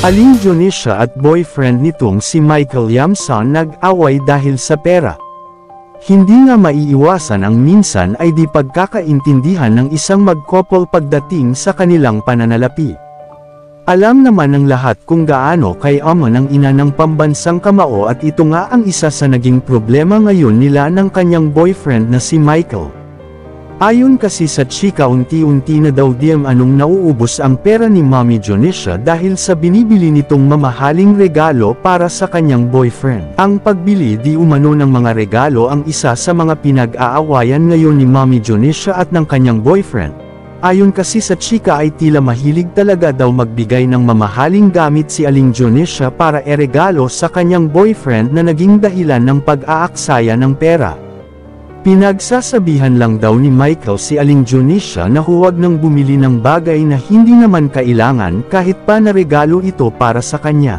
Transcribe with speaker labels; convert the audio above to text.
Speaker 1: Aling Dionisia at boyfriend nitong si Michael Yamson nag-away dahil sa pera. Hindi nga maiiwasan ang minsan ay di pagkakaintindihan ng isang mag-couple pagdating sa kanilang pananalapi. Alam naman ng lahat kung gaano kayaman ang ina ng pambansang kamao at ito nga ang isa sa naging problema ngayon nila ng kanyang boyfriend na si Michael. Ayon kasi sa chika, unti-unti na daw di anong nauubos ang pera ni Mommy Dionisia dahil sa binibili nitong mamahaling regalo para sa kanyang boyfriend. Ang pagbili di umano ng mga regalo ang isa sa mga pinag-aawayan ngayon ni Mommy Dionisia at ng kanyang boyfriend. Ayon kasi sa chika ay tila mahilig talaga daw magbigay ng mamahaling gamit si Aling Dionisia para eregalo sa kanyang boyfriend na naging dahilan ng pag-aaksaya ng pera. Pinagsasabihan lang daw ni Michael si Aling Dionisia na huwag nang bumili ng bagay na hindi naman kailangan kahit pa na regalo ito para sa kanya.